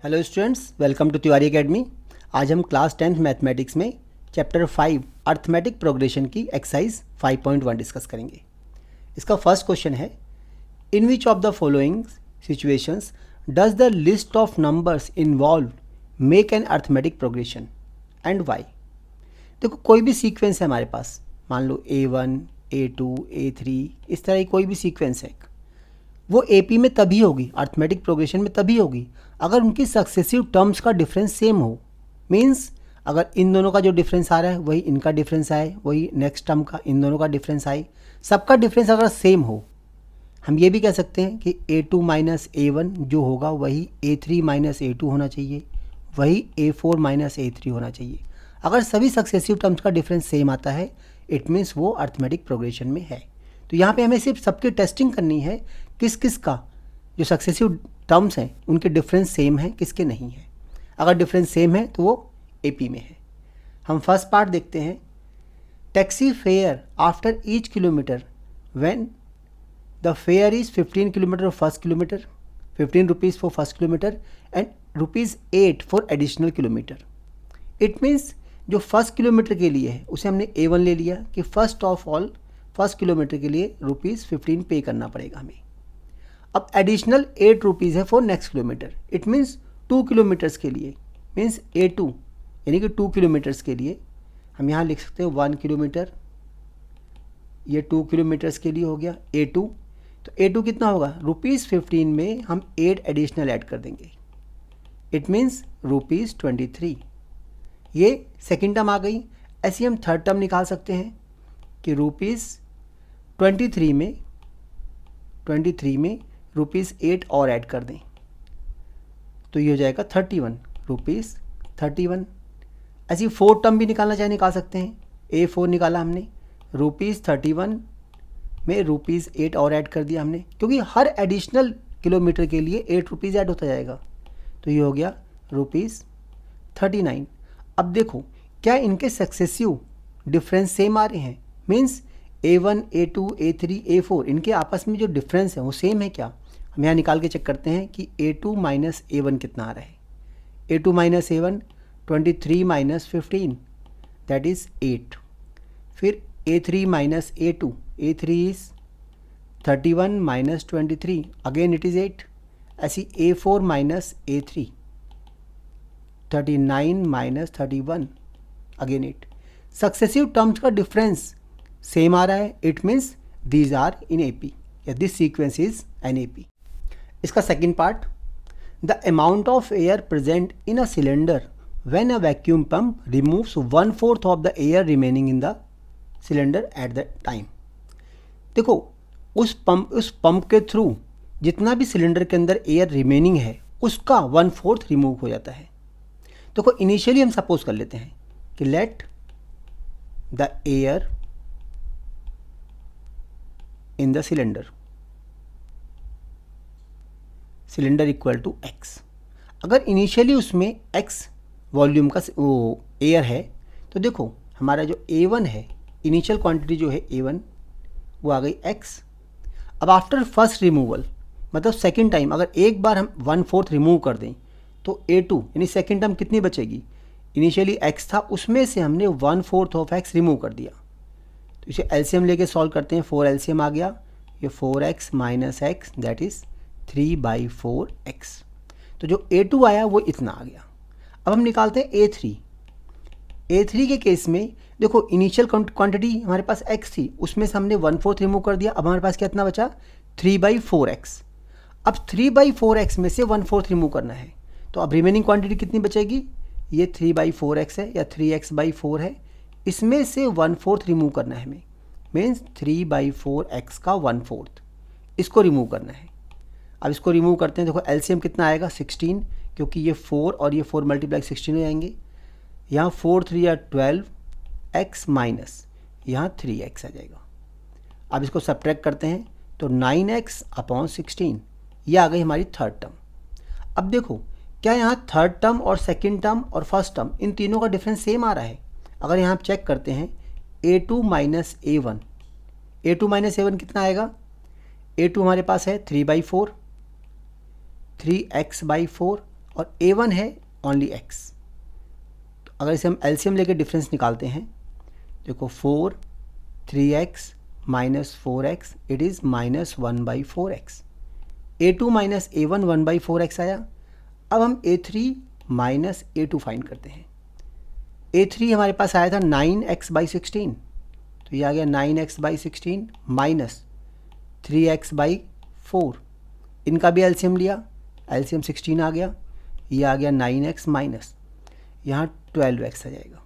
Hello students, welcome to Tiwari academy. आज हम class 10th mathematics में चैप्टर 5 अर्थमेटिक प्रोग्रेशन की एक्सरसाइज 5.1 डिस्कस करेंगे। इसका फर्स्ट क्वेश्चन है, in which of the following situations does the list of numbers involve make an arithmetic progression and why. देखो, कोई भी सीक्वेंस है हमारे पास, मान लो A1, A2, A3, इस तरह की कोई भी सीक्वेंस है, वो AP में तभी होगी, अर्थमेटिक प्रोग्रेशन में तभी होगी अगर उनकी सक्सेसिव टर्म्स का डिफरेंस सेम हो। मीन्स अगर इन दोनों का जो डिफरेंस आ रहा है वही इनका डिफरेंस आए, वही नेक्स्ट टर्म का इन दोनों का डिफरेंस आए, सबका डिफरेंस अगर सेम हो। हम ये भी कह सकते हैं कि A2 माइनस A1 जो होगा वही A3 माइनस A2 होना चाहिए, वही A4 माइनस A3 होना चाहिए। अगर सभी सक्सेसिव टर्म्स का डिफरेंस सेम आता है, इट मीन्स वो अर्थमेटिक प्रोग्रेशन में है। तो यहाँ पे हमें सिर्फ सबकी टेस्टिंग करनी है, किस किस का जो सक्सेसिव टर्म्स हैं उनके डिफरेंस सेम है, किसके नहीं है। अगर डिफरेंस सेम है तो वो AP में है। हम फर्स्ट पार्ट देखते हैं, taxi fare after each kilometre when the fair is 15 kilometre first kilometre, 15 rupees for first kilometre and ₹8 for additional kilometre. It means जो फर्स्ट किलोमीटर के लिए है उसे हमने A1 ले लिया कि first of all first kilometre के लिए ₹15 पे करना पड़ेगा हमें। अब एडिशनल ₹8 है for next kilometre. It means 2 kilometres के लिए, मीन्स A2 यानी कि 2 किलोमीटर्स के लिए हम यहाँ लिख सकते हैं 1 किलोमीटर, ये 2 किलोमीटर्स के लिए हो गया A2। तो A2 कितना होगा, ₹15 में हम 8 एडिशनल ऐड कर देंगे, इट मीन्स ₹23। ये सेकेंड टर्म आ गई। ऐसे हम थर्ड टर्म निकाल सकते हैं कि ₹23 में ₹8 और ऐड कर दें तो ये हो जाएगा 31, ₹31। ऐसी फोर्थ टर्म भी निकालना चाहे निकाल सकते हैं। A4 निकाला हमने, ₹31 में ₹8 और ऐड कर दिया हमने, क्योंकि हर एडिशनल किलोमीटर के लिए ₹8 ऐड होता जाएगा। तो ये हो गया ₹39। अब देखो, क्या इनके सक्सेसिव डिफरेंस सेम आ रहे हैं? Means A1, A2, A3, A4 इनके आपस में जो डिफरेंस है वो सेम है क्या? हम यहाँ निकाल के चेक करते हैं कि A2 माइनस A1 कितना आ रहा है। A2 minus A1 23 minus 15 that is 8। फिर A3 minus A2, A3 is 31 minus 23, again it is 8। ऐसी A4 minus A3 39 minus 31, again 8। Successive terms का डिफरेंस सेम आ रहा है, it means these are in AP या this sequence is an AP। इसका second part, the amount of air present in a cylinder when a vacuum pump removes 1/4 of the air remaining in the cylinder at the time. देखो, उस pump के through जितना भी cylinder के अंदर air remaining है उसका 1/4 रिमूव हो जाता है। देखो, इनिशियली हम सपोज कर लेते हैं कि let the air in the cylinder equal to X। अगर इनिशियली उसमें X वॉल्यूम का वो एयर है तो देखो हमारा जो A1 है, इनिशियल क्वांटिटी जो है A1 वो आ गई X। अब आफ्टर फर्स्ट रिमूवल मतलब सेकेंड टाइम अगर एक बार हम 1/4 रिमूव कर दें तो A2 यानी सेकेंड टर्म कितनी बचेगी? इनिशियली X था, उसमें से हमने 1/4 ऑफ X रिमूव कर दिया। तो इसे LCM लेके सॉल्व करते हैं, 4 LCM आ गया, ये 4X minus X that is 3/4X। तो जो A2 आया वो इतना आ गया। अब हम निकालते हैं A3 के केस में देखो, इनिशियल क्वांटिटी हमारे पास X थी, उसमें से हमने 1/4 रिमूव कर दिया। अब हमारे पास कितना बचा? 3/4X। अब 3/4X में से 1/4 रिमूव करना है, तो अब रिमेनिंग क्वांटिटी कितनी बचेगी? ये 3/4X है या 3X/4 है, इसमें से 1/4 रिमूव करना है हमें, मीन्स 3/4X का 1/4 इसको रिमूव करना है। अब इसको रिमूव करते हैं, देखो LCM कितना आएगा? 16, क्योंकि ये 4 और ये 4 मल्टीप्लाई 16 हो जाएंगे। यहाँ 4 3 या 12X माइनस यहाँ 3X आ जाएगा। अब इसको सब्ट्रैक्ट करते हैं तो 9X/16 ये आ गई हमारी थर्ड टर्म। अब देखो, क्या यहाँ थर्ड टर्म और सेकेंड टर्म और फर्स्ट टर्म इन तीनों का डिफरेंस सेम आ रहा है? अगर यहाँ आप चेक करते हैं A2 minus A1, A2 minus A1 कितना आएगा? A2 हमारे पास है 3/4, 3X/4 और A1 है ओनली x। तो अगर इसे हम एलसीएम लेके डिफरेंस निकालते हैं, देखो 4 3x minus 4x it is minus 1/4x। A2 minus A1 1/4x आया। अब हम A3 माइनस A2 फाइंड करते हैं। A3 हमारे पास आया था 9x/16, तो ये आ गया 9x/16 माइनस 3x/4। इनका भी एलसीएम लिया, एलसीएम 16 आ गया, ये आ गया 9x माइनस यहाँ 12x आ जाएगा।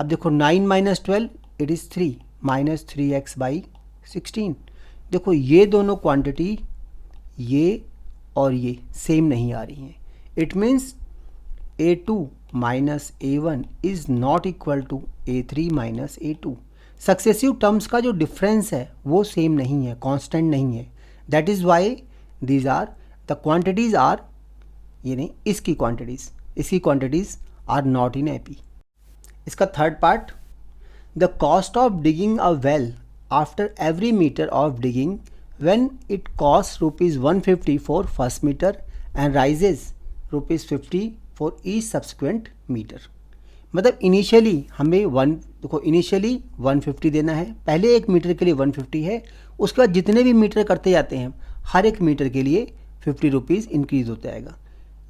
अब देखो 9 minus 12 it is 3 minus 3x/16। देखो ये दोनों क्वांटिटी ये और ये सेम नहीं आ रही हैं। It means A2 minus A1 is not equal to A3 minus A2। Successive terms का जो डिफरेंस है वो सेम नहीं है, कांस्टेंट नहीं है। That is why these are the quantities are, ये नहीं, इसकी quantities are not in AP। इसका third part, the cost of digging a well after every metre of digging when it costs ₹150 for first meter and rises ₹50 for each subsequent meter। मतलब initially हमें देखो initially 150 देना है, पहले एक metre के लिए 150 है, उसके बाद जितने भी मीटर करते जाते हैं हर एक मीटर के लिए ₹50 इंक्रीज़ होता जाएगा।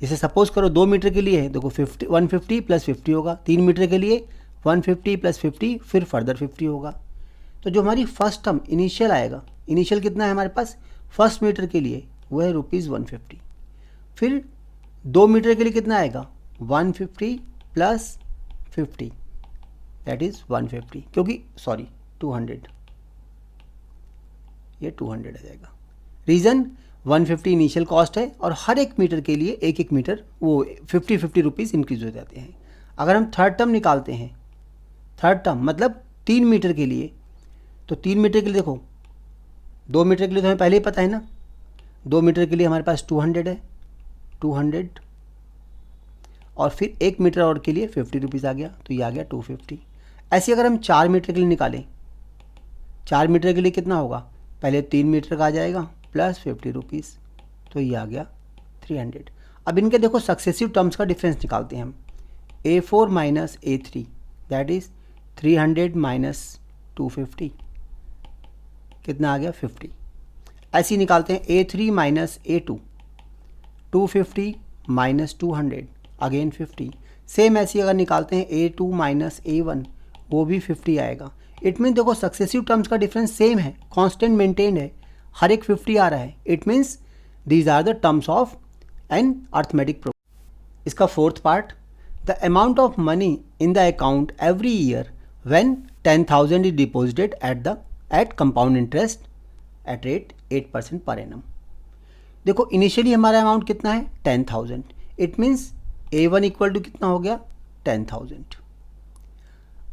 जैसे सपोज करो 2 मीटर के लिए है, देखो 150 प्लस 50 होगा, 3 मीटर के लिए 150 प्लस 50 फिर फर्दर 50 होगा। तो जो हमारी फर्स्ट टर्म इनिशियल आएगा, इनिशियल कितना है हमारे पास फर्स्ट मीटर के लिए, वो है ₹150। फिर 2 मीटर के लिए कितना आएगा 150 प्लस 50 दैट इज़ 150, क्योंकि सॉरी 200, ये 200 आ जाएगा। रीज़न 150 इनिशियल कॉस्ट है और हर एक मीटर के लिए एक एक मीटर वो 50 रुपीज़ इंक्रीज हो जाते हैं। अगर हम थर्ड टर्म निकालते हैं, थर्ड टर्म मतलब 3 मीटर के लिए, तो 3 मीटर के लिए देखो 2 मीटर के लिए तो हमें पहले ही पता है ना, 2 मीटर के लिए हमारे पास 200 है, 200 और फिर 1 मीटर और के लिए 50 रुपीज़ आ गया, तो ये आ गया 250। ऐसे अगर हम 4 मीटर के लिए निकालें, 4 मीटर के लिए कितना होगा, पहले 3 मीटर का आ जाएगा प्लस 50 रुपीज़, तो ये आ गया 300। अब इनके देखो सक्सेसिव टर्म्स का डिफरेंस निकालते हैं हम, A4 minus A3 that is 300 minus 250 कितना आ गया 50। ऐसे ही निकालते हैं A3 minus A2, 250 minus 200 again 50। Same ऐसे अगर निकालते हैं A2 माइनस A1 वो भी 50 आएगा। इट मीन्स देखो सक्सेसिव टर्म्स का डिफरेंस सेम है, कांस्टेंट मेंटेन्ड है, हर एक 50 आ रहा है। It means these are the terms of an arithmetic progression. इसका fourth part, the amount of money in the account every year when 10,000 is deposited at compound interest at rate 8% per annum. देखो initially हमारा amount कितना है 10,000, it means A1 equal to कितना हो गया 10,000।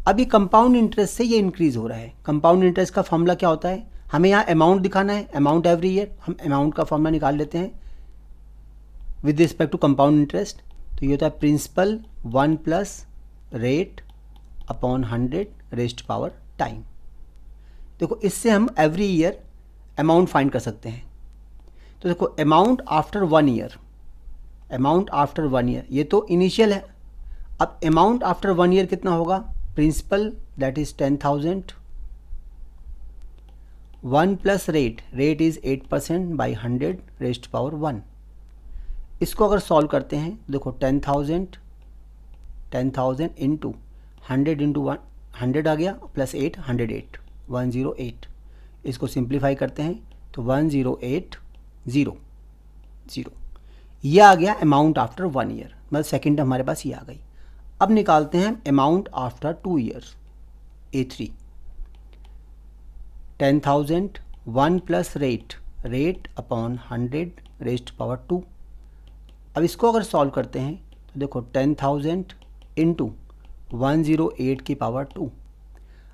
अभी compound interest से ये इंक्रीज हो रहा है। कंपाउंड इंटरेस्ट का फॉर्मूला क्या होता है, हमें यहाँ अमाउंट दिखाना है, अमाउंट एवरी ईयर, हम अमाउंट का फॉर्मूला निकाल लेते हैं with respect to compound interest. तो ये होता है principal 1 plus rate upon 100 raised power time. देखो इससे हम एवरी ईयर अमाउंट फाइंड कर सकते हैं। तो देखो amount after 1 year, amount after 1 year ये तो इनिशियल है। अब अमाउंट आफ्टर 1 ईयर कितना होगा, principal that is 10,000, 1 plus rate, rate is 8% by 100 raised power 1। इसको अगर सॉल्व करते हैं देखो 10,000 इंटू 100 इंटू 100 आ गया प्लस 8 108 108। इसको सिंप्लीफाई करते हैं तो 108,000 ये आ गया अमाउंट आफ्टर 1 ईयर, मतलब सेकेंड हमारे पास ये आ गई। अब निकालते हैं amount after 2 years, A3 10,000 1 plus rate upon 100 raised power 2। अब इसको अगर सॉल्व करते हैं तो देखो 10,000 इंटू 108 की पावर 2।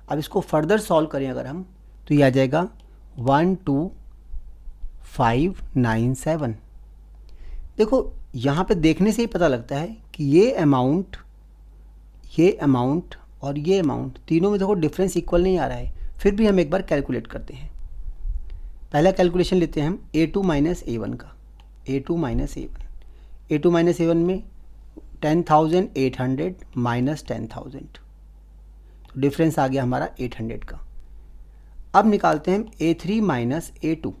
अब इसको फर्दर सॉल्व करें अगर हम तो ये आ जाएगा 12597। देखो यहाँ पे देखने से ही पता लगता है कि ये अमाउंट और ये अमाउंट तीनों में देखो डिफरेंस इक्वल नहीं आ रहा है। फिर भी हम एक बार कैलकुलेट करते हैं। पहला कैलकुलेशन लेते हैं हम A2 माइनस A1 का, A2 minus A1। A2 minus A1 में 10,800 माइनस 10,000, तो डिफरेंस आ गया हमारा 800 का। अब निकालते हैं A3 माइनस A2।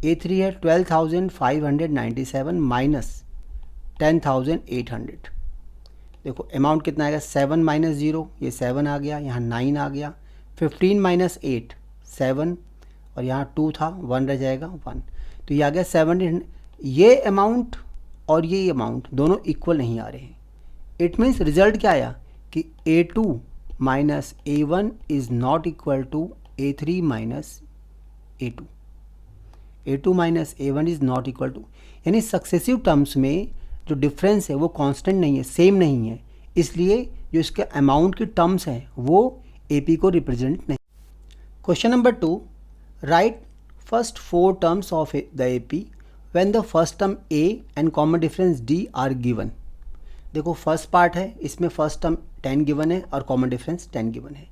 A3 है 12,597 माइनस 10,800। देखो अमाउंट कितना आएगा, 7 माइनस 0, ये 7 आ गया, यहाँ 9 आ गया, 15 माइनस 8 7, और यहाँ 2 था, 1 रह जाएगा 1, तो ये आ गया 17। ये अमाउंट और ये अमाउंट दोनों इक्वल नहीं आ रहे हैं। इट मीन्स रिजल्ट क्या आया कि A2 minus A1 is not equal to A3 minus A2। A2 minus A1 is not equal to, यानी सक्सेसिव टर्म्स में जो डिफरेंस है वो कांस्टेंट नहीं है, सेम नहीं है, इसलिए जो इसके अमाउंट की टर्म्स हैं वो AP को रिप्रेजेंट नहीं। Question number 2, write first 4 terms of the AP when the first term A and common difference D are given. देखो फर्स्ट पार्ट है, इसमें फर्स्ट टर्म 10 गिवन है और कॉमन डिफरेंस 10 गिवन है।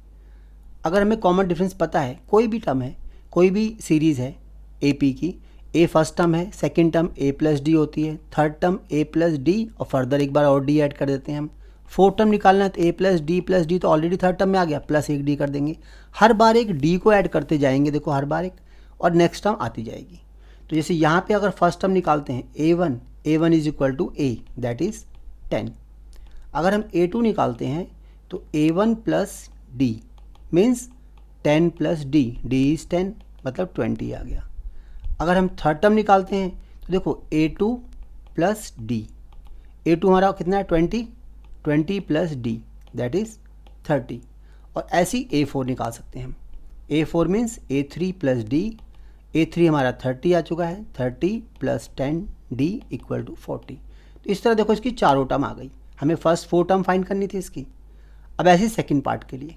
अगर हमें कॉमन डिफरेंस पता है, कोई भी टर्म है, कोई भी सीरीज़ है AP की, A फर्स्ट टर्म है, second term A plus D होती है, third term A plus D और फर्दर एक बार और D ऐड कर देते हैं हम। फोर्थ टर्म निकालना है तो A प्लस डी तो ऑलरेडी थर्ड टर्म में आ गया, प्लस एक D कर देंगे। हर बार एक D को ऐड करते जाएंगे, देखो हर बार एक, और नेक्स्ट टर्म आती जाएगी। तो जैसे यहाँ पे अगर फर्स्ट टर्म निकालते हैं A1 is equal to A, that is 10। अगर हम A2 निकालते हैं तो A1 plus D means 10 plus D is 10, मतलब 20 आ गया। अगर हम थर्ड टर्म निकालते हैं तो देखो A2 प्लस डी, A2 हमारा कितना है 20 प्लस डी दैट इज़ 30, और ऐसी A4 निकाल सकते हैं हम। A4 means A3 plus D, A3 हमारा 30 आ चुका है, 30 प्लस 10 D इक्वल टू 40। तो इस तरह देखो इसकी चारों टर्म आ गई, हमें फर्स्ट 4 टर्म फाइंड करनी थी इसकी। अब ऐसे सेकंड पार्ट के लिए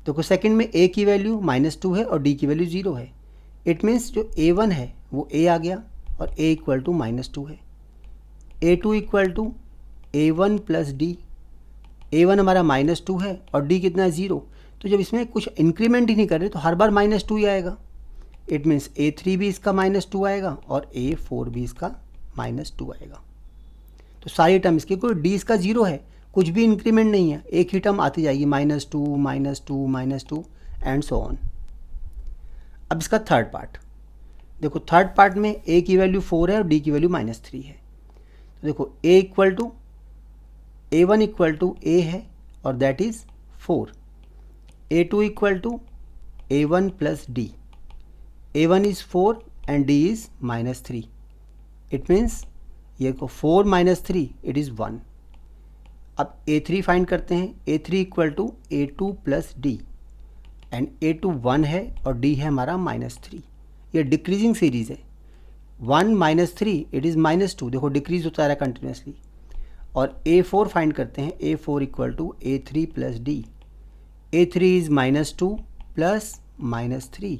देखो, सेकंड में A की वैल्यू -2 है और D की वैल्यू 0 है। इट मीन्स जो A1 है वो A आ गया और A इक्वल टू -2 है। A2 equal to A1 plus D, A1 हमारा -2 है और D कितना है 0, तो जब इसमें कुछ इंक्रीमेंट ही नहीं कर रहे तो हर बार -2 ही आएगा। इट मीन्स A3 भी इसका -2 आएगा और A4 भी इसका -2 आएगा। तो सारी टर्म इसकी, कोई D इसका 0 है, कुछ भी इंक्रीमेंट नहीं है, एक ही टर्म आती जाएगी, -2 एंड सो ऑन। अब इसका थर्ड पार्ट देखो, थर्ड पार्ट में A की वैल्यू 4 है और D की वैल्यू -3 है। तो देखो A1 इक्वल टू A है और that is 4, A2 equal to A1 plus D, A1 is 4 and D is -3। It means ये को 4 - 3 इट इज़ 1। अब A3 फाइंड करते हैं, A3 equal to A2 plus D, and A2 1 है और D है हमारा -3। ये डिक्रीजिंग सीरीज़ है, 1 - 3 इट इज़ -2, देखो डिक्रीज होता रहा कंटिन्यूसली। और A4 फाइंड करते हैं, A4 equal to A3 plus D, A3 is -2 plus -3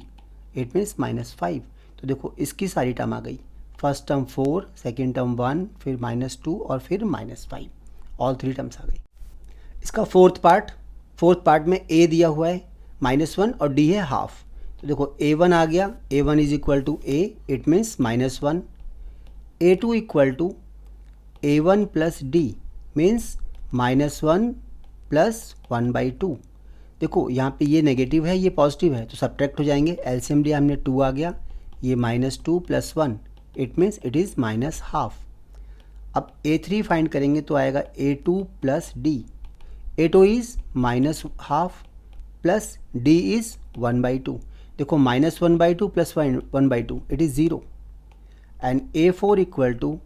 it means -5। तो देखो इसकी सारी टर्म आ गई, फर्स्ट टर्म 4, सेकेंड टर्म 1, फिर -2 और फिर -5, ऑल 3 टर्म्स आ गई। इसका फोर्थ पार्ट में A दिया हुआ है -1 और D है हाफ। तो देखो A1 आ गया, A1 is equal to A, it means -1। A2 equal to A1 plus D means -1 plus 1/2। देखो यहाँ पे ये नेगेटिव है, ये पॉजिटिव है, तो सब्ट्रैक्ट हो जाएंगे, एलसीएम लिया हमने 2 आ गया, ये -2 plus 1 it means it is -1/2। अब A3 फाइंड करेंगे तो आएगा A2 plus D, A2 is -1/2 plus D is 1/2। देखो -1/2 plus 1/2 it is 0, and A4 equal to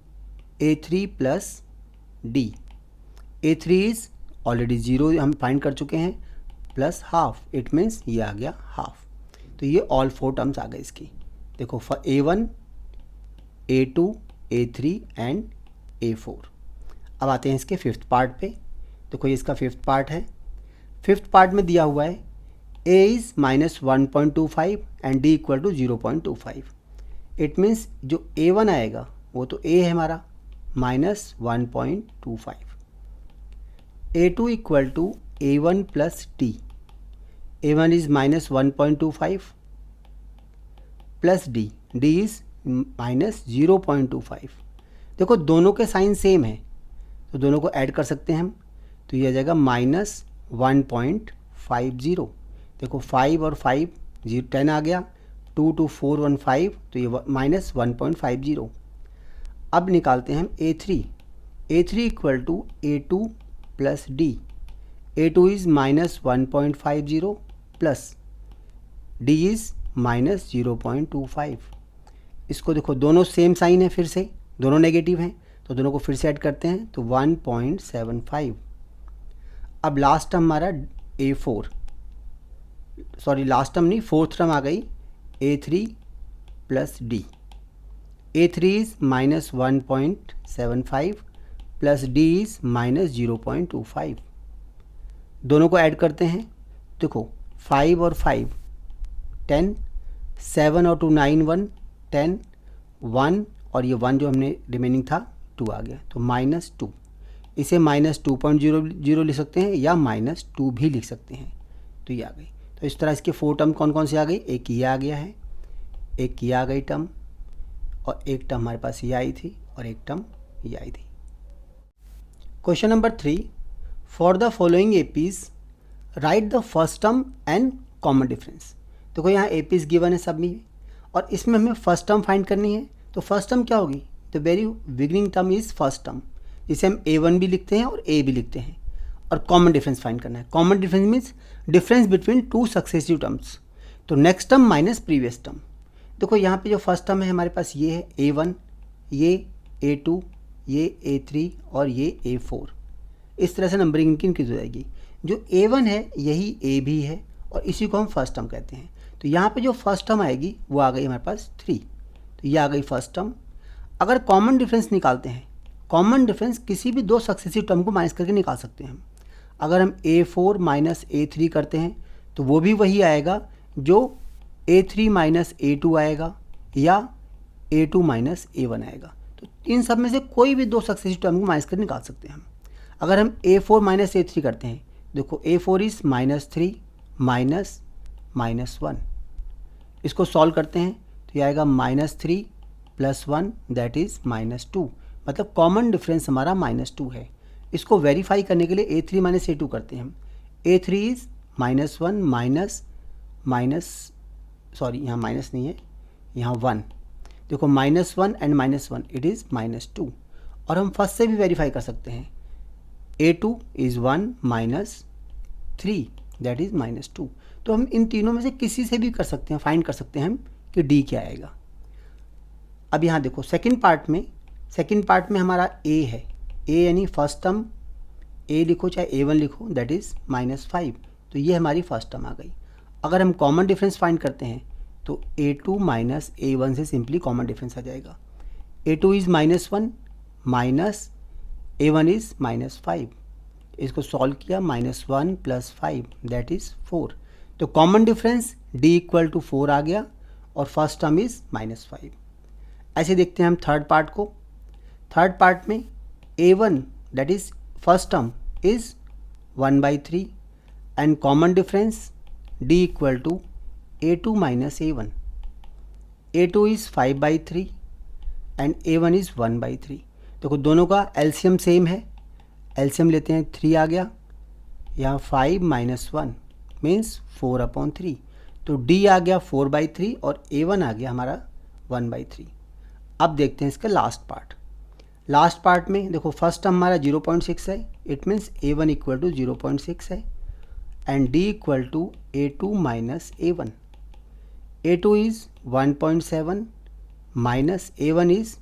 A3 plus D, A3 is already 0 हम फाइंड कर चुके हैं, प्लस हाफ इट मीन्स ये आ गया हाफ। तो ये ऑल 4 टर्म्स आ गए इसकी। देखो A1, A2, A3 and A4। अब आते हैं इसके फिफ्थ पार्ट पे। देखो ये इसका फिफ्थ पार्ट है। फिफ्थ पार्ट में दिया हुआ है A is -1.25 and D equal to 0.25। It means जो A1 आएगा वो तो A है हमारा -1.25। A2 equal to A1 plus D, A1 is -1.25 plus D is -0.25। देखो दोनों के साइन सेम है तो दोनों को ऐड कर सकते हैं हम, तो ये आ जाएगा -1.50। देखो 5 और 5 10 आ गया, 2 to 4 1 5, तो ये -1.50। अब निकालते हैं हम A3 equal to A2 plus D। A2 is -1.50 plus D is -0.25। इसको देखो दोनों सेम साइन है, फिर से दोनों नेगेटिव हैं तो दोनों को फिर से ऐड करते हैं तो 1.75। अब लास्ट टर्म हमारा A4, सॉरी लास्ट टर्म नहीं, फोर्थ टर्म आ गई A3 plus D। A3 is -1.75 plus D is -0.25। दोनों को ऐड करते हैं, देखो 5 और 5 10, 7 और 2 9 1 10, 1 और ये 1 जो हमने रिमेनिंग था 2 आ गया, तो -2। इसे -2.00 लिख सकते हैं या -2 भी लिख सकते हैं, तो ये आ गई। तो इस तरह इसके 4 टर्म कौन कौन से आ गई, एक ये आ गया है, एक ये आ गई टर्म, और एक टर्म हमारे पास ये आई थी और एक टर्म ये आई थी। Question number 3, for the following APs right the first term and common difference. देखो यहाँ एपीज गिवन है सब में, और इसमें हमें फर्स्ट टर्म फाइंड करनी है। तो फर्स्ट टर्म क्या होगी, the very beginning term is first term, जिसे हम A1 भी लिखते हैं और A भी लिखते हैं, और कॉमन डिफरेंस फाइंड करना है। Common difference means difference between two successive terms. तो next term minus previous term. देखो यहाँ पे जो फर्स्ट टर्म है हमारे पास ये है A1, ये A2, ये A3 और ये A4। इस तरह से नंबरिंग इनकी इंक्रीज हो जाएगी। जो A1 है यही A भी है और इसी को हम फर्स्ट टर्म कहते हैं। तो यहाँ पे जो फर्स्ट टर्म आएगी वो आ गई हमारे पास 3, तो ये आ गई फर्स्ट टर्म। अगर कॉमन डिफरेंस निकालते हैं, कॉमन डिफरेंस किसी भी दो सक्सेसिव टर्म को माइनस करके निकाल सकते हैं हम। अगर हम A4 माइनस A3 करते हैं तो वो भी वही आएगा जो A3 माइनस A2 आएगा या A2 माइनस A1 आएगा। तो इन सब में से कोई भी दो सक्सेसिव टर्म को माइनस करके निकाल सकते हैं हम। अगर हम A4 माइनस A3 करते हैं, देखो A4 इज़ -3 माइनस -1, इसको सॉल्व करते हैं तो ये आएगा -3 प्लस 1 दैट इज़ -2, मतलब कॉमन डिफरेंस हमारा -2 है। इसको वेरीफाई करने के लिए A3 माइनस A2 करते हैं हम। A3 इज़ -1 सॉरी यहाँ माइनस नहीं है, यहाँ 1। देखो -1 एंड -1 इट इज़ -2, और हम फर्स्ट से भी वेरीफाई कर सकते हैं। A2 is 1 minus 3 that is -2। तो हम इन तीनों में से किसी से भी कर सकते हैं, फाइंड कर सकते हैं हम कि D क्या आएगा। अब यहाँ देखो सेकंड पार्ट में हमारा A है, A यानी फर्स्ट टर्म, A लिखो चाहे A1 लिखो, दैट इज़ -5, तो ये हमारी फर्स्ट टर्म आ गई। अगर हम कॉमन डिफरेंस फाइंड करते हैं तो A2 माइनस A1 से सिंपली कॉमन डिफरेंस आ जाएगा। A2 is -1 minus A1 is -5, इसको सॉल्व किया, -1 प्लस 5 दैट इज़ 4। तो common difference D equal to 4 आ गया और फर्स्ट टर्म इज़ -5। ऐसे देखते हैं हम थर्ड पार्ट को। थर्ड पार्ट में A1 that is first term is 1/3 and common difference D equal to A2 minus A1। A2 is 5/3 and A1 is 1/3। देखो दोनों का एलसीएम सेम है, एलसीएम लेते हैं, 3 आ गया, यहाँ 5 माइनस 1 मीन्स 4/3, तो D आ गया 4/3 और A1 आ गया हमारा 1/3। अब देखते हैं इसका लास्ट पार्ट में देखो फर्स्ट टर्म हमारा 0.6 है, it means A1 equal to 0.6 है and D equal to A2 minus A1। A2 is 1.7 minus A1 is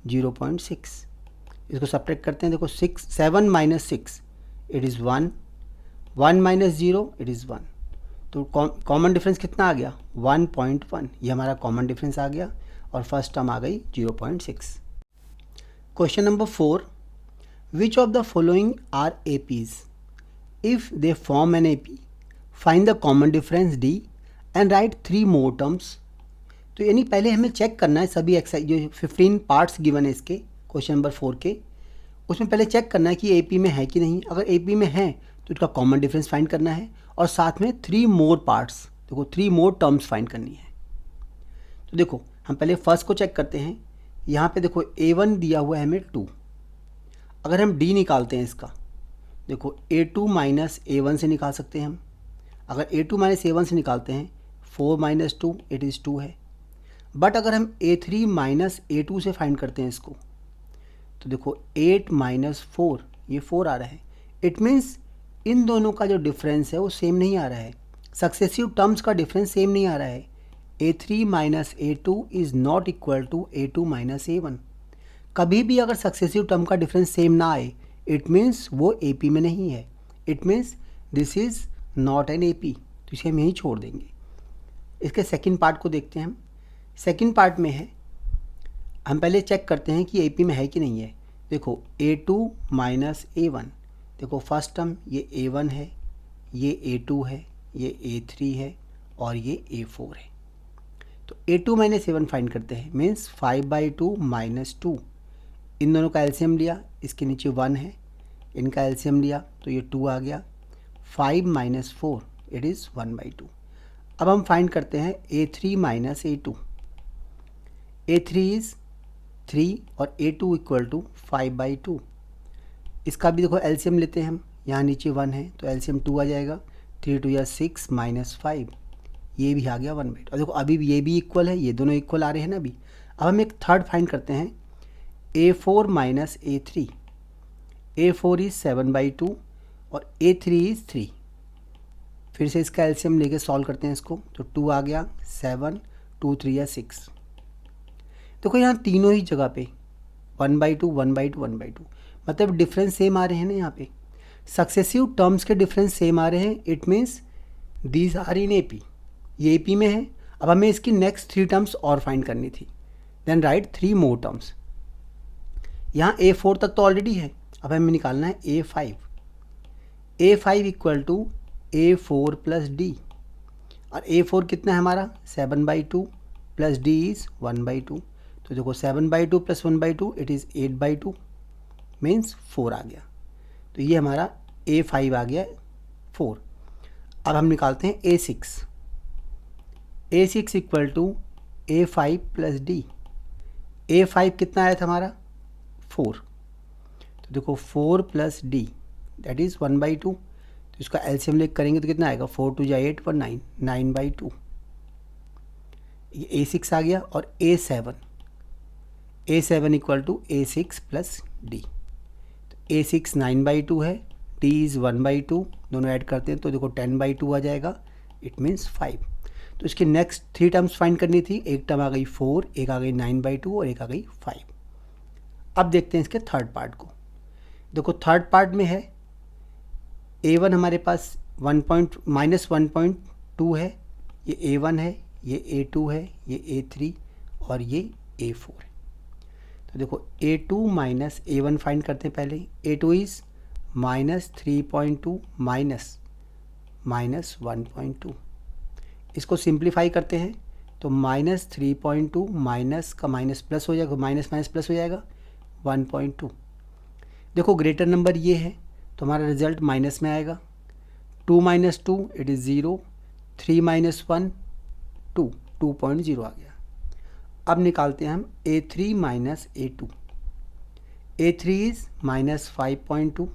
0.6, इसको सब्ट्रैक्ट करते हैं। देखो 7 minus 6 it is 1, 1 minus 0 it is 1, तो कॉमन डिफरेंस कितना आ गया 1.1, ये हमारा कॉमन डिफरेंस आ गया और फर्स्ट टर्म आ गई 0.6। Question number 4, which of the following are APs, if they form an AP find the common difference D and write 3 more terms. तो यानी पहले हमें चेक करना है सभी एक्सरसाइज जो 15 पार्ट्स गिवन है इसके क्वेश्चन नंबर 4 के, उसमें पहले चेक करना है कि AP में है कि नहीं। अगर AP में है तो इसका कॉमन डिफरेंस फाइंड करना है और साथ में 3 मोर पार्ट्स, देखो 3 मोर टर्म्स फाइंड करनी है। तो देखो हम पहले फर्स्ट को चेक करते हैं यहाँ पे देखो A1 दिया हुआ है हमें 2। अगर हम D निकालते हैं इसका, देखो A2 माइनस A1 से निकाल सकते हैं हम। अगर A2 माइनस A1 से निकालते हैं 4 माइनस 2 इट इज़ 2 है। बट अगर हम A3 माइनस A2 से फाइंड करते हैं इसको, तो देखो 8 माइनस 4, ये 4 आ रहा है। इट मीन्स इन दोनों का जो डिफरेंस है वो सेम नहीं आ रहा है, सक्सेसिव टर्म्स का डिफरेंस सेम नहीं आ रहा है। A3 minus A2 is not equal to A2 minus A1। कभी भी अगर सक्सेसिव टर्म का डिफरेंस सेम ना आए, इट मीन्स वो AP में नहीं है, it means this is not an AP, तो इसे हम यहीं छोड़ देंगे। इसके सेकंड पार्ट को देखते हैं हम। सेकंड पार्ट में है, हम पहले चेक करते हैं कि AP में है कि नहीं है। देखो A2 माइनस A1, देखो फर्स्ट टर्म ये A1 है, ये A2 है, ये A3 है और ये A4 है। तो A2 माइनस A1 फाइंड करते हैं, मीन्स 5/2 माइनस 2। इन दोनों का एलसीएम लिया, इसके नीचे 1 है, इनका एलसीएम लिया तो ये 2 आ गया। 5 माइनस 4 इट इज़ 1/2। अब हम फाइंड करते हैं A3 minus A2। A3 is 3 और A2 इक्वल टू 5/2। इसका भी देखो एलसीएम लेते हैं हम, यहाँ नीचे 1 है तो एलसीएम 2 आ जाएगा। 3 2 या 6 माइनस 5, ये भी आ गया 1/2। और देखो अभी ये भी इक्वल है, ये दोनों इक्वल आ रहे हैं ना अभी। अब हम एक थर्ड फाइंड करते हैं, A4 minus A3। A4 is 7/2 और A3 इज़ 3। फिर से इसका एलसीएम लेके सॉल्व करते हैं इसको, तो 2 आ गया, 7 2 3 या 6। देखो यहाँ तीनों ही जगह पे 1/2 1/2 1/2, मतलब डिफरेंस सेम आ रहे हैं ना। यहाँ पे सक्सेसिव टर्म्स के डिफरेंस सेम आ रहे हैं, it means these are in AP, ये AP में है। अब हमें इसकी नेक्स्ट 3 टर्म्स और फाइंड करनी थी, देन राइट 3 मोर टर्म्स। यहाँ A4 तक तो ऑलरेडी है, अब हमें निकालना है A5। A5 equal to A4 plus D, और A4 कितना है हमारा 7/2 प्लस D इज़ 1/2। तो देखो 7/2 प्लस 1/2 इट इज़ 8/2, मीन्स 4 आ गया। तो ये हमारा A5 आ गया 4। अब हम निकालते हैं A6। A6 equal to A5 plus D। A5 कितना आया था हमारा 4, तो देखो 4 प्लस D दैट इज़ 1/2। तो इसका एलसीएम लेकर करेंगे तो कितना आएगा, 4 2 8 और 9, 9/2। ये A6 आ गया। और A7 equal to A6 plus D। तो A6 9/2 है, D इज़ 1/2, दोनों ऐड करते हैं तो देखो 10/2 आ जाएगा, इट मीन्स 5। तो इसकी नेक्स्ट 3 टर्म्स फाइंड करनी थी, एक टर्म आ गई 4, एक आ गई 9/2 और एक आ गई 5। अब देखते हैं इसके थर्ड पार्ट को। देखो थर्ड पार्ट में है A1 हमारे पास -1.2 है, ये A1 है, ये A2 है, ये A3 और ये A4 है। तो देखो A2 माइनस A1 फाइंड करते हैं पहले। A2 is -3.2 minus 1.2। इसको सिंप्लीफाई करते हैं तो -3.2 माइनस का माइनस प्लस हो जाएगा, माइनस माइनस प्लस हो जाएगा 1.2। देखो ग्रेटर नंबर ये है तो हमारा रिजल्ट माइनस में आएगा। 2 माइनस 2 इट इज़ 0, 3 माइनस 1 2, 2.0 आ गया। अब निकालते हैं हम A3 minus A2। A3 is -5.2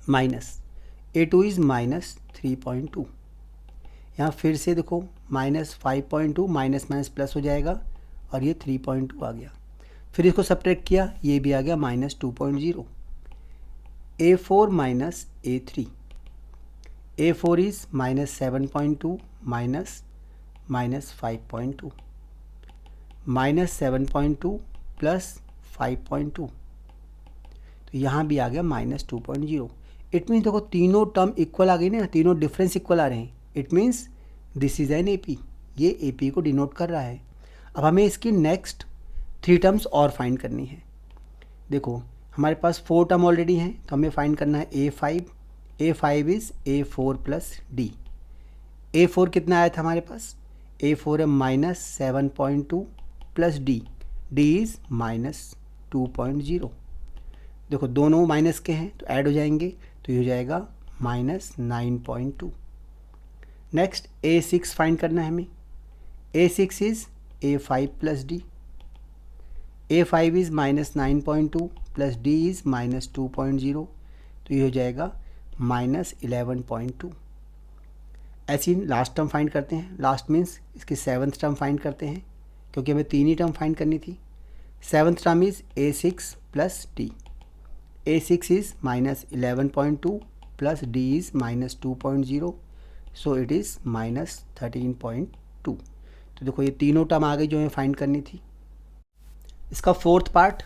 minus A2 is -3.2। यहाँ फिर से देखो -5.2 माइनस माइनस प्लस हो जाएगा और ये 3.2 आ गया। फिर इसको सब्ट्रैक्ट किया, ये भी आ गया -2.0। A4 minus A3। A4 is -7.2 minus -5.2, -7.2 plus 5.2, तो यहाँ भी आ गया -2.0। इट मीन्स देखो तीनों टर्म इक्वल आ गई ना, तीनों डिफरेंस इक्वल आ रहे हैं, it means this is an AP, ये AP को डिनोट कर रहा है। अब हमें इसकी नेक्स्ट 3 टर्म्स और फाइंड करनी है। देखो हमारे पास 4 टर्म ऑलरेडी हैं तो हमें फाइंड करना है A5। A5 is A4 plus D। A4 कितना आया था हमारे पास, A4 है -7.2 प्लस D, D इज़ -2.0। देखो दोनों माइनस के हैं तो ऐड हो जाएंगे, तो ये हो जाएगा -9.2। नेक्स्ट A6 फाइंड करना है हमें। A6 is A5 plus D। A5 is -9.2 plus D is -2.0, तो ये हो जाएगा -11.2। ऐसी लास्ट टर्म फाइंड करते हैं। लास्ट मीन्स इसकी 7th टर्म फाइंड करते हैं, क्योंकि हमें 3 ही टर्म फाइंड करनी थी। 7th term is A6 plus D। A6 is -11.2 plus D is -2.0, so it is -13.2। तो देखो ये तीनों टर्म आ गई जो हमें फाइंड करनी थी। इसका 4th पार्ट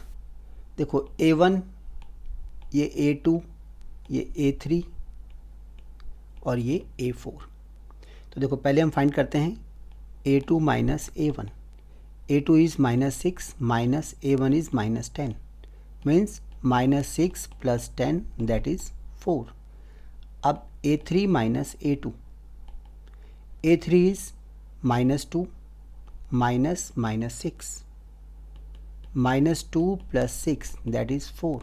देखो, A1, ये A2, ये A3 और ये A4। तो देखो पहले हम फाइंड करते हैं A2 minus A1। A2 is -6 minus A1 is -10, means -6 plus 10 that is 4। अब A3 minus A2, A3 is -2 minus -6, -2 plus 6 that is 4।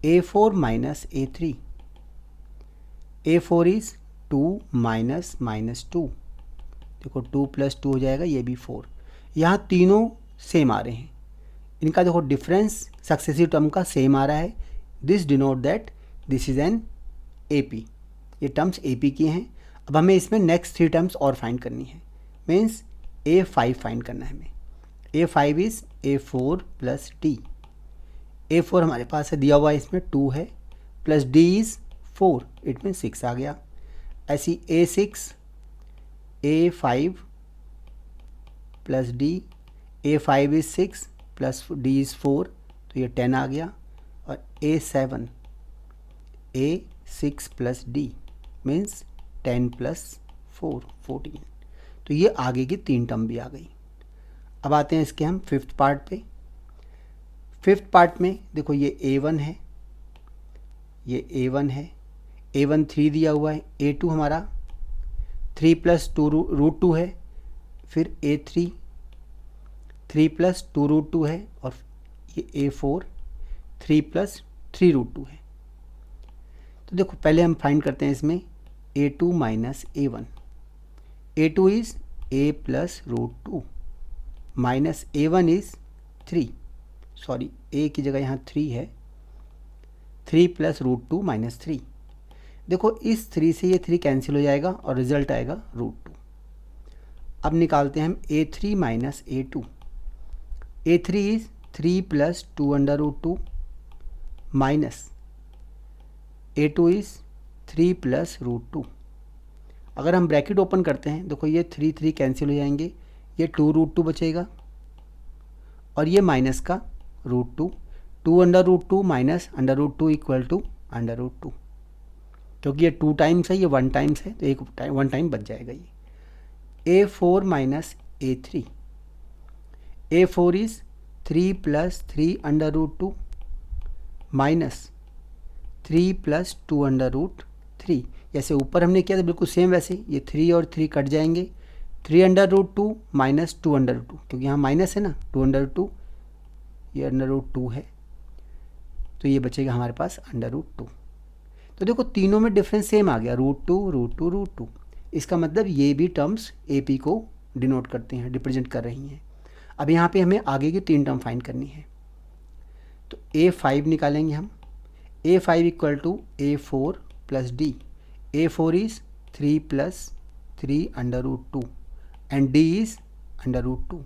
A4 minus A3, A4 is 2 minus -2, देखो 2 प्लस 2 हो जाएगा, ये भी 4। यहाँ तीनों सेम आ रहे हैं, इनका देखो डिफरेंस सक्सेसिव टर्म का सेम आ रहा है। This denote that this is an AP, ये टर्म्स AP की हैं। अब हमें इसमें नेक्स्ट 3 टर्म्स और फाइंड करनी है, मीन्स A5 फाइंड करना है हमें। A5 is A4 plus D। A4 हमारे पास है, दिया हुआ है, इसमें 2 है, plus D is 4, it mean 6 आ गया। ऐसी A6, A5 plus D, A5 is 6 plus D is 4, तो ये 10 आ गया। और A7, A6 plus D means 10 plus 4 14। तो ये आगे की 3 टर्म भी आ गई। अब आते हैं इसके हम 5th पार्ट पे। 5th पार्ट में देखो ये A1 है, ये A1 है, A1 3 दिया हुआ है, A2 हमारा 3 प्लस 2 रूट 2 है, फिर A3 3 प्लस 2 रूट 2 है, और ये A4 3 प्लस 3 रूट 2 है। तो देखो पहले हम फाइंड करते हैं इसमें A2 minus A1। A2 is A plus root 2 minus A1 is 3, sorry A की जगह यहाँ 3 है, 3 प्लस रूट 2 माइनस 3। देखो इस 3 से ये 3 कैंसिल हो जाएगा और रिजल्ट आएगा रूट 2। अब निकालते हैं हम A3 minus A2। A3 is 3 plus 2 under root 2 minus A2 is 3 plus root 2। अगर हम ब्रैकेट ओपन करते हैं, देखो ये 3 3 कैंसिल हो जाएंगे, ये 2 रूट 2 बचेगा, और ये माइनस का root 2, 2 under root 2 minus under root 2 equal to under root 2। क्योंकि ये 2 टाइम्स है, ये 1 टाइम्स है, तो एक 1 टाइम बच जाएगा ये। A4 minus A3, A4 is 3 plus 3 under root 2 minus 3 plus 2 under root 3। जैसे ऊपर हमने किया था बिल्कुल सेम वैसे, ये 3 और 3 कट जाएंगे, 3 under root 2 minus 2 under root 2, क्योंकि यहाँ माइनस है ना, 2 अंडर रूट 2, ये अंडर रूट 2 है, तो ये बचेगा हमारे पास अंडर रूट 2। तो देखो तीनों में डिफरेंस सेम आ गया, रूट 2 रूट 2 रूट 2। इसका मतलब ये भी टर्म्स AP को डिनोट करते हैं, रिप्रेजेंट कर रही हैं। अब यहाँ पे हमें आगे की 3 टर्म फाइंड करनी है, तो A5 निकालेंगे हम। A5 equal to A4 plus D। A4 is 3 plus 3 under root 2 and D is under root 2,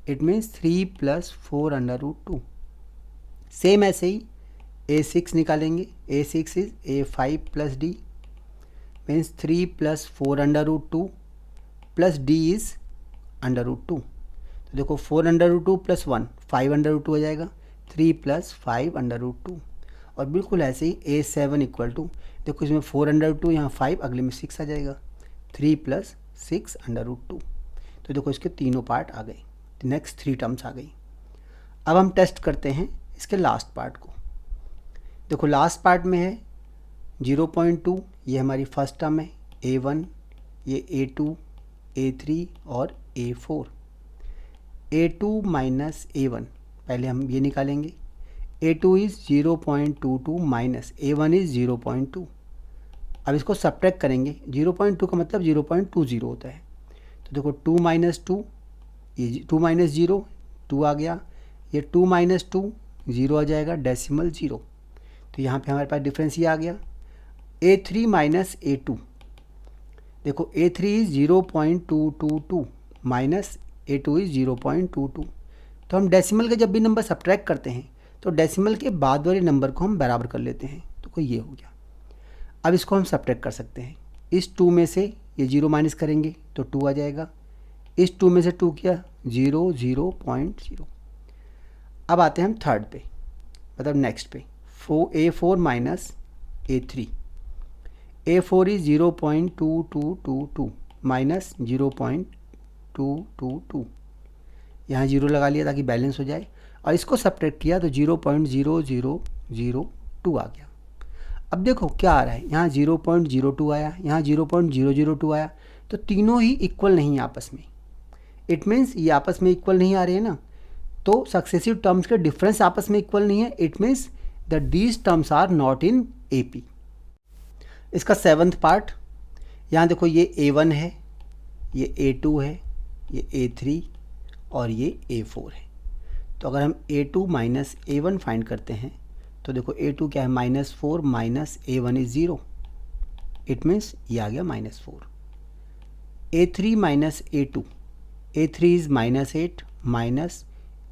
it means 3 plus 4 under root 2। Same ऐसे ही A6 निकालेंगे। A6 is A5 plus D means 3 plus 4 under root 2 plus D is under root 2। तो देखो 4 under root 2 plus 1 5 under root 2 हो जाएगा, 3 plus 5 under root 2। और बिल्कुल ऐसे ही A7 इक्वल टू, देखो इसमें 4 अंडर रूट 2, यहाँ 5, अगले में 6 आ जाएगा, 3 प्लस 6 अंडर रूट 2। तो देखो इसके तीनों पार्ट आ गए, नेक्स्ट 3 टर्म्स आ गई। अब हम टेस्ट करते हैं इसके लास्ट पार्ट को। देखो लास्ट पार्ट में है 0.2, ये हमारी फर्स्ट टर्म है, A1, ये A2, A3 और A4। A2 माइनस A1, पहले हम ये निकालेंगे। A2 is 0.22 minus A1 is 0.2। अब इसको सब्ट्रैक्ट करेंगे, 0.2 का मतलब 0.20 होता है। तो देखो 2 माइनस 2, ये 2 माइनस 0 2 आ गया, ये 2 माइनस 2 0 आ जाएगा, डेसिमल 0। तो यहाँ पे हमारे पास डिफरेंस ये आ गया। A3 माइनस A2, देखो A3 is 0.222 minus A2 is 0.22। तो हम डेसिमल के जब भी नंबर सब्ट्रैक्ट करते हैं तो डेसिमल के बाद वाले नंबर को हम बराबर कर लेते हैं। तो कोई ये हो गया। अब इसको हम सब्ट्रैक्ट कर सकते हैं। इस 2 में से ये 0 माइनस करेंगे तो 2 आ जाएगा। इस 2 में से 2 किया 0, 0.0। अब आते हैं हम थर्ड पे, मतलब नेक्स्ट पे। A4 minus A3, A4 is 0.2222 minus 0.222। यहाँ 0 लगा लिया ताकि बैलेंस हो जाए, और इसको सब्ट्रैक्ट किया तो 0.0002 आ गया। अब देखो क्या आ रहा है, यहाँ 0.02 आया, यहाँ 0.002 आया, तो तीनों ही इक्वल नहीं है आपस में। इट मीन्स ये आपस में इक्वल नहीं आ रहे हैं ना, तो सक्सेसिव टर्म्स के डिफरेंस आपस में इक्वल नहीं है। It means that these terms are not in AP। इसका 7th पार्ट, यहाँ देखो ये A1 है, ये A2 है, ये A3 और ये A4 है। तो अगर हम A2 माइनस A1 फाइंड करते हैं तो देखो A2 क्या है, -4 minus A1 is 0। It means ये आ गया -4। A3 minus A2, A3 is -8 minus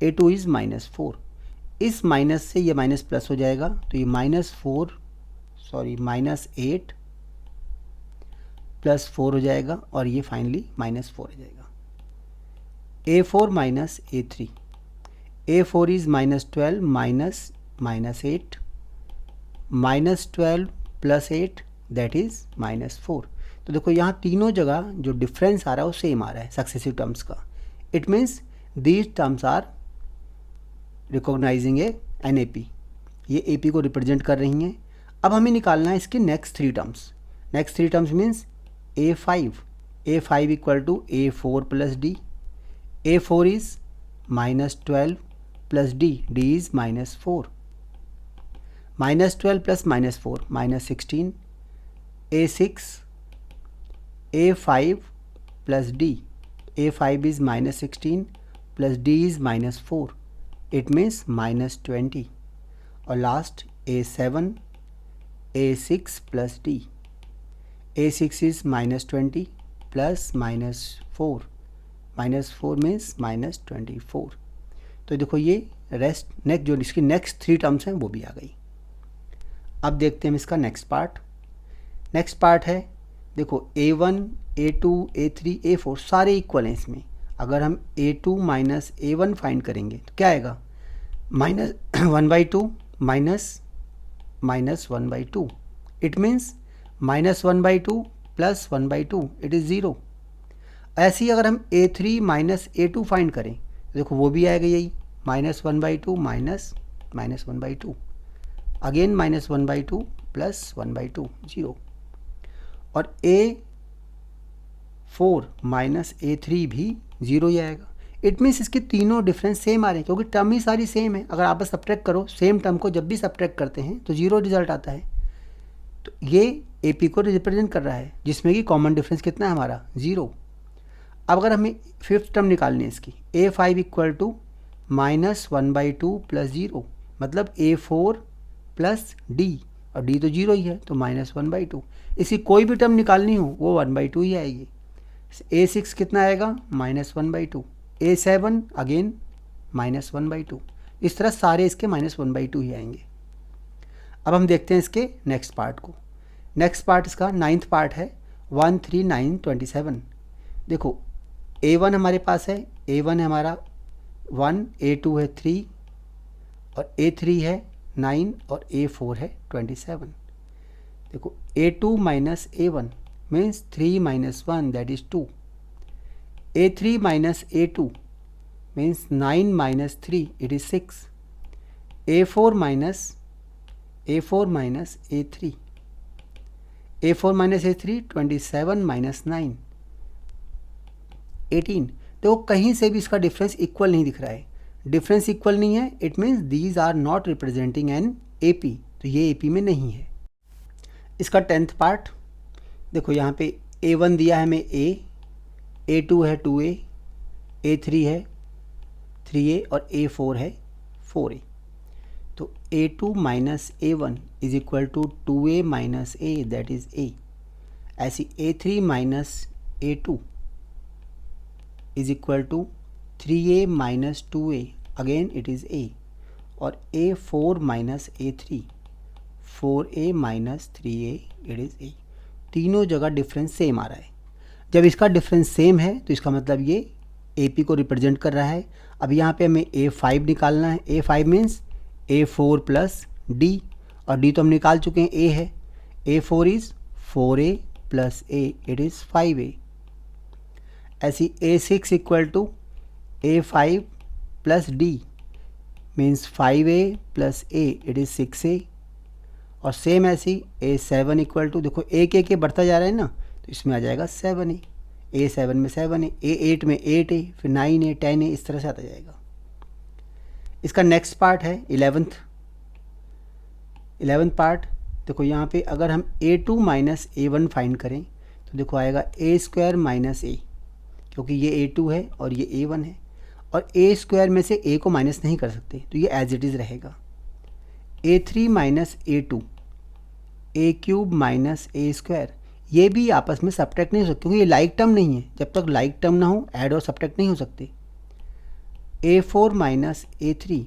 A2 is -4। इस माइनस से ये माइनस प्लस हो जाएगा, तो ये -8 प्लस 4 हो जाएगा, और ये फाइनली -4 हो जाएगा। A4 minus A3, A4 is -12 minus -8, -12 plus 8 that is -4। तो देखो यहाँ तीनों जगह जो डिफरेंस आ रहा है वो सेम आ रहा है सक्सेसिव टर्म्स का। It means these terms are recognising an AP। ये AP को रिप्रेजेंट कर रही हैं। अब हमें निकालना है इसके next 3 terms. Next 3 terms means A5 equal to A4 plus D, A4 is -12 plus D is -4, -12 plus -4 -16, A6, A5 plus D, A5 is -16 plus D is -4, it means -20, और last A7, A6 plus D, A6 is -20 plus -4 means -24। तो देखो ये rest next जो इसकी next 3 terms हैं वो भी आ गई। अब देखते हैं इसका नेक्स्ट पार्ट। नेक्स्ट पार्ट है, देखो A1, A2, A3, A4 सारे इक्वल हैं इसमें। अगर हम A2 माइनस A1 फाइंड करेंगे तो क्या आएगा, -1/2 minus -1/2। It means -1/2 plus 1/2 it is 0। ऐसे ही अगर हम A3 माइनस A2 फाइंड करें तो देखो वो भी आएगा यही, -1/2 माइनस -1/2, अगेन -1/2 प्लस 1/2 0, और A4 माइनस A3 भी 0 ही आएगा। इट मीन्स इसके तीनों डिफरेंस सेम आ रहे हैं, क्योंकि टर्म ही सारी सेम है। अगर आप सब्ट्रैक्ट करो सेम टर्म को, जब भी सब्ट्रैक्ट करते हैं तो 0 रिजल्ट आता है। तो ये AP को रिप्रेजेंट कर रहा है, जिसमें कि कॉमन डिफरेंस कितना है हमारा, 0। अब अगर हमें 5th टर्म निकालनी है इसकी, A5 इक्वल टू -1/2 प्लस 0, मतलब A4 प्लस D, और D तो 0 ही है तो -1/2। इसकी कोई भी टर्म निकालनी हो वो 1/2 ही आएगी। A6 कितना आएगा, -1/2, A7 अगेन -1/2। इस तरह सारे इसके -1/2 ही आएंगे। अब हम देखते हैं इसके नेक्स्ट पार्ट को। नेक्स्ट पार्ट इसका 9th पार्ट है, 1, 3, 9, 27। देखो A1 हमारे पास है, A1 है हमारा 1, A2 है 3, और A3 है 9, और A4 है 27। देखो A2 minus A1 means 3 minus 1 that is 2, A3 minus A2 means 9 minus 3 it is 6, A4 minus A3, A4 minus A3 27 minus 9 18। तो कहीं से भी इसका डिफरेंस इक्वल नहीं दिख रहा है। डिफरेंस इक्वल नहीं है, it means these are not representing an AP, तो ये AP में नहीं है। इसका 10th पार्ट देखो, यहाँ पे A1 दिया है हमें A, A2 है 2A, A3 है 3A, और A4 है 4a। तो a2 minus a1 is equal to 2a minus a, that is a। ऐसी a3 minus a2 is equal to 3a minus 2a, again it is a। और a4 minus a3, 4a minus 3a, it is a। तीनों जगह difference same आ रहा है। जब इसका difference same है तो इसका मतलब ये AP को रिप्रेजेंट कर रहा है। अब यहाँ पे हमें a5 निकालना है। a5 means a4 plus d, और d तो हम निकाल चुके हैं, a है। a4 is 4a plus a, it is 5a। ऐसी a6 equal to a5 plus d means 5a plus a, it is 6a। और सेम ऐसी a7 इक्वल टू, देखो एक एक बढ़ता जा रहा है ना, तो इसमें आ जाएगा 7a। a7 में 7a, a8 में 8a, फिर 9a, 10a, इस तरह से आता जाएगा। इसका नेक्स्ट पार्ट है 11th पार्ट। देखो यहाँ पे अगर हम a2 माइनस a1 फाइंड करें तो देखो आएगा a स्क्वायर माइनस a, क्योंकि ये a2 है और ये a1 है, और a स्क्वायर में से a को माइनस नहीं कर सकते, तो ये एज इट इज़ रहेगा। a3 minus a2, a cube minus a square, ये भी आपस में सब्ट्रैक्ट नहीं हो सकते, क्योंकि ये लाइक टर्म नहीं है। जब तक लाइक टर्म ना हो ऐड और सब्ट्रैक्ट नहीं हो सकते। a4 minus a3,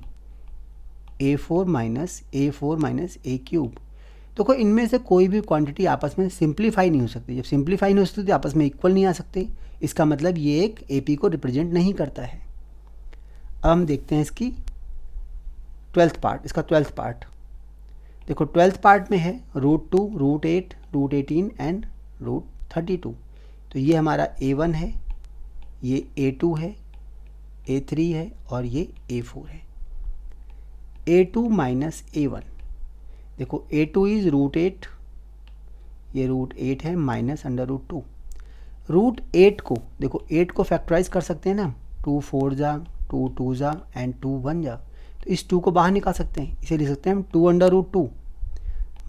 a4 minus a cube. देखो इनमें से कोई भी क्वांटिटी आपस में सिंप्लीफाई नहीं हो सकती। जब सिंप्लीफाई नहीं हो सकती तो आपस में इक्वल नहीं आ सकते। इसका मतलब ये एक AP को रिप्रेजेंट नहीं करता है। अब हम देखते हैं इसकी 12th पार्ट। इसका 12th पार्ट देखो, 12th पार्ट में है √2, √8, √18 एंड √32। तो ये हमारा a1 है, ये a2 है, a3 है और ये a4 है। a2 माइनस a1, देखो a2 इज़ √8, ये √8 है, माइनस √2। √8 को देखो 8 को फैक्टराइज कर सकते हैं ना, 2 4 जा, 2 2 जा एंड 2 1 जा, तो इस 2 को बाहर निकाल सकते हैं। इसे लिख सकते हैं हम 2 √2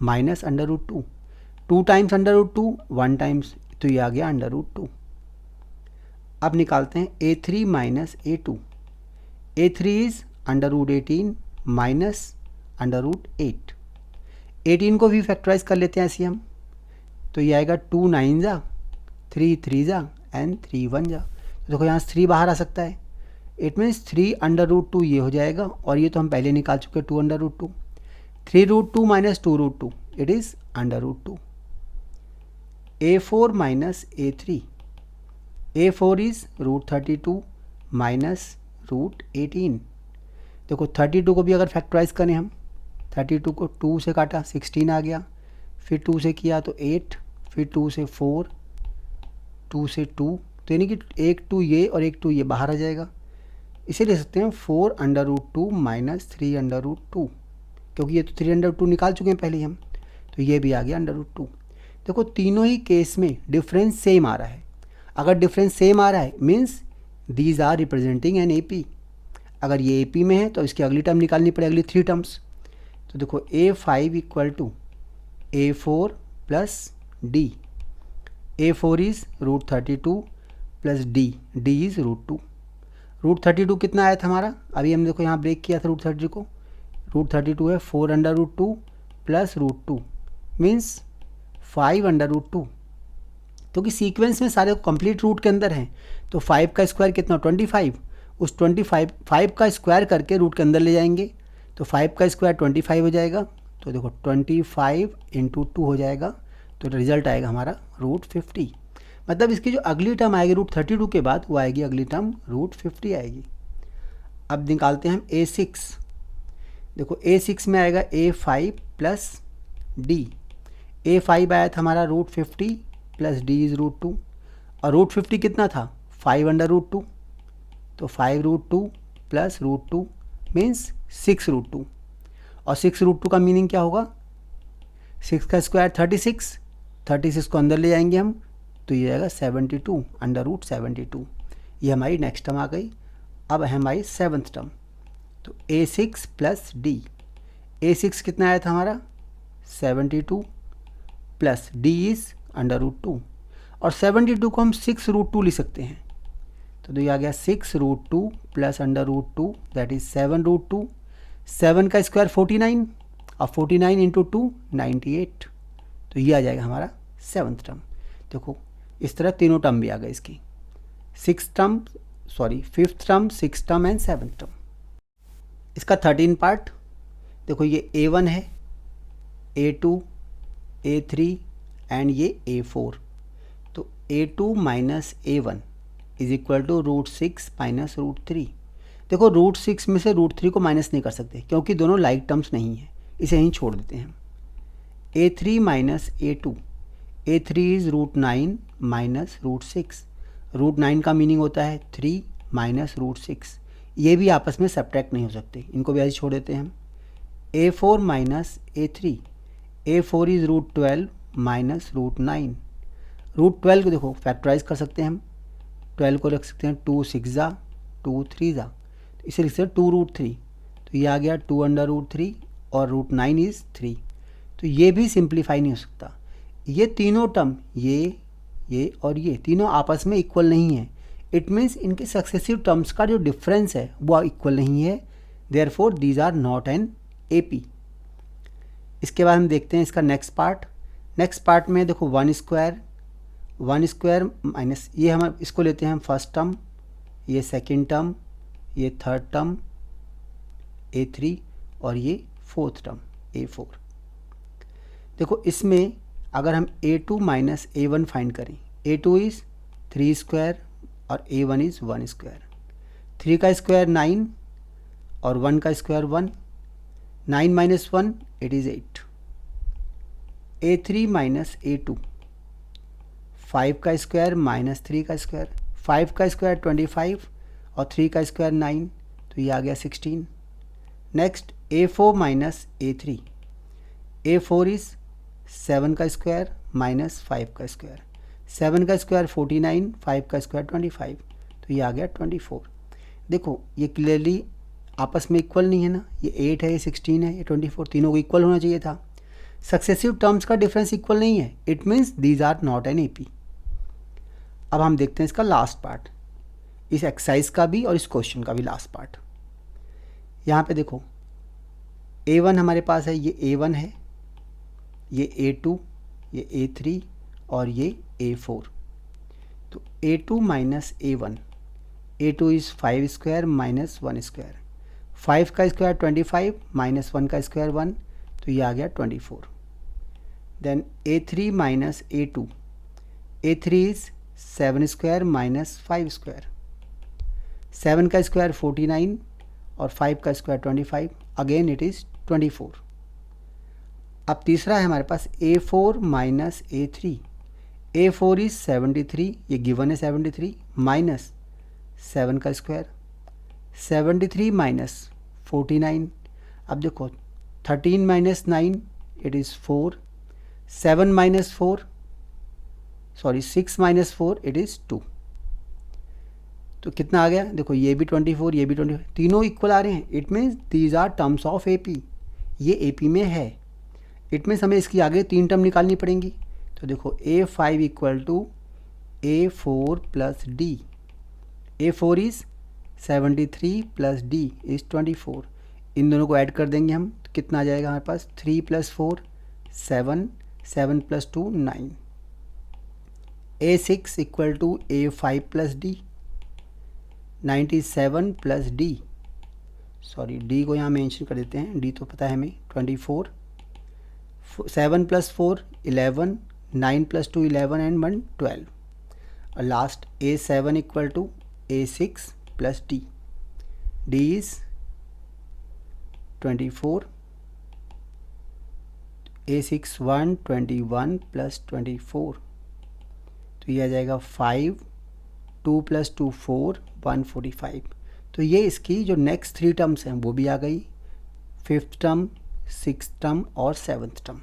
माइनस √2, 2 टाइम्स √2, 1 टाइम्स, तो ये आ गया √2। अब निकालते हैं a3 minus a2, a3 is √18 minus √8। 18 को भी फैक्टराइज कर लेते हैं ऐसे हम, तो ये आएगा 2 9 जा, 3 3 जा एंड 3 1 जा। तो देखो यहाँ से 3 बाहर आ सकता है। इट मीन्स 3 √2 ये हो जाएगा, और ये तो हम पहले निकाल चुके 2 √2। 3 √2 minus 2 √2, it is √2। a4 minus a3, a4 is √32 minus √18। देखो 32 को भी अगर फैक्टराइज करें हम, 32 को 2 से काटा 16 आ गया, फिर 2 से किया तो 8, फिर 2 से 4, 2 से 2, तो यानी कि एक 2 ये और एक 2 ये बाहर आ जाएगा। इसे ले सकते हैं 4 √2 माइनस 3 √2, क्योंकि ये तो 3 √2 निकाल चुके हैं पहले हम, तो ये भी आ गया √2। देखो तीनों ही केस में डिफरेंस सेम आ रहा है। अगर डिफरेंस सेम आ रहा है means these are representing an AP। अगर ये AP में है तो इसकी अगली टर्म निकालनी पड़े, अगली 3 टर्म्स। तो देखो a5 equal to a4 plus d, a4 is √32 plus d is √2। √32 कितना आया था हमारा, अभी हम देखो यहाँ ब्रेक किया था √32 को। √32 है 4 √2 प्लस √2 मीन्स 5 √2, क्योंकि सीक्वेंस में सारे कंप्लीट रूट के अंदर हैं। तो 5 का स्क्वायर कितना, 25, उस 5 का स्क्वायर करके रूट के अंदर ले जाएंगे, तो 5 का स्क्वायर 25 हो जाएगा। तो देखो 25 × 2 हो जाएगा, तो रिजल्ट आएगा हमारा √50। मतलब इसकी जो अगली टर्म आएगी √32 के बाद, वो आएगी अगली टर्म √50 आएगी। अब निकालते हैं हम a6। देखो a6 में आएगा a5 प्लस d। a5 आया था हमारा √50 प्लस d इज़ √2, और √50 कितना था, 5 √2, तो 5 √2 प्लस √2 मीन्स 6 √2। और 6 √2 का मीनिंग क्या होगा, 6 का स्क्वायर 36 को अंदर ले जाएंगे हम, तो ये आएगा 72 √72। ये हमारी नेक्स्ट टर्म आ गई। अब है हमारी 7th टर्म, तो a6 प्लस d। a6 कितना आया था हमारा, 72 प्लस d इज़ √2, और 72 को हम 6 √2 लिख सकते हैं। तो ये आ गया 6 √2 प्लस √2, दैट इज़ 7 √2। 7 का स्क्वायर 49 और 49 इंटू 2 98, तो ये आ जाएगा हमारा 7th टर्म। देखो इस तरह तीनों टर्म भी आ गए इसकी, 5th term, 6th term and 7th term. इसका 13 पार्ट देखो, ये A1 है, A2, A3 एंड ये A4। तो A2 minus A1 is equal to √6 minus √3। देखो √6 में से √3 को माइनस नहीं कर सकते क्योंकि दोनों लाइक टर्म्स नहीं है, इसे यहीं छोड़ देते हैं। A3 minus A2, A3 is √9 minus √6। √9 का मीनिंग होता है 3 माइनस √6, ये भी आपस में सब्ट्रैक्ट नहीं हो सकते, इनको भी ऐसे छोड़ देते हैं हम। A4 minus A3, A4 is √12 minus √9। √12 को देखो फैक्टराइज कर सकते हैं हम, 12 को रख सकते हैं 2 6 जा 2 3 जा, तो इसे लिख सकते हैं 2√3, तो ये आ गया 2√3 और √9 इज़ 3। तो ये भी सिंप्लीफाई नहीं हो सकता। ये तीनों टर्म ये और ये तीनों आपस में इक्वल नहीं है। इट मीन्स इनके सक्सेसिव टर्म्स का जो डिफरेंस है वो इक्वल नहीं है, therefore these are not an AP। इसके बाद हम देखते हैं इसका नेक्स्ट पार्ट में देखो 1 स्क्वायर माइनस, ये हम इसको लेते हैं हम फर्स्ट टर्म, ये सेकंड टर्म, ये थर्ड टर्म A3 और ये फोर्थ टर्म A4। देखो इसमें अगर हम A2 माइनस A1 फाइंड करें, A2 इज़ 3 स्क्वायर और A1 इज़ 1 स्क्वायर। 3 का स्क्वायर 9 और 1 का square 1, 9 minus 1 it is 8। A3 minus A2, 5 का स्क्वायर माइनस 3 का स्क्वायर, 5 का स्क्वायर 25 और 3 का स्क्वायर 9, तो ये आ गया 16। Next A4 minus A3, A4 is 7 का स्क्वायर माइनस 5 का स्क्वायर, 7 का स्क्वायर 49, 5 का स्क्वायर 25, तो ये आ गया 24। देखो ये क्लियरली आपस में इक्वल नहीं है ना, ये 8 है, ये 16 है, ये 24, तीनों को इक्वल होना चाहिए था। सक्सेसिव टर्म्स का डिफरेंस इक्वल नहीं है, it means these are not an AP। अब हम देखते हैं इसका लास्ट पार्ट, इस एक्सरसाइज का भी और इस क्वेश्चन का भी लास्ट पार्ट। यहाँ पे देखो A1 हमारे पास है, ये A1 है, ये A2, ये A3 और ये A4। तो A2 minus A1, A2 is 5 square minus 1 square, 5 का स्क्वायर 25 माइनस 1 का स्क्वायर 1, तो ये आ गया 24। Then A3 minus A2, A3 is 7 square minus 5 square, 7 का स्क्वायर 49 और 5 का स्क्वायर 25, अगेन इट इज़ 24। अब तीसरा है हमारे पास A4 minus A3, A4 is 73, ये गिवन है 73, माइनस 7 का स्क्वायर, 73 माइनस 49। अब देखो 13 minus 9 it is 4, 7 minus 4 6 minus 4 it is 2। तो कितना आ गया, देखो ये भी 24, ये भी 24, तीनों इक्वल आ रहे हैं। It means these are terms of AP, ये AP में है। इट मीन्स हमें इसकी आगे 3 टर्म निकालनी पड़ेंगी। तो देखो A5 equal to A4 plus D, A4 is 73 plus D is 24, इन दोनों को ऐड कर देंगे हम, तो कितना आ जाएगा हमारे पास 3 plus 4 7, 7 plus 2 9। A6 equal to A5 plus D, 97 plus D, D को यहाँ मेंशन कर देते हैं, D तो पता है हमें 24, 7 प्लस 4 11, 9 प्लस 2 11 एंड 1 12। और last A7 equal to A6 plus D, D is 24, A6 121 plus 24, तो ये आ जाएगा 5, 2 प्लस 2 4 145। तो ये इसकी जो नेक्स्ट 3 टर्म्स हैं वो भी आ गई, 5th टर्म, 6th टर्म और 7th टर्म।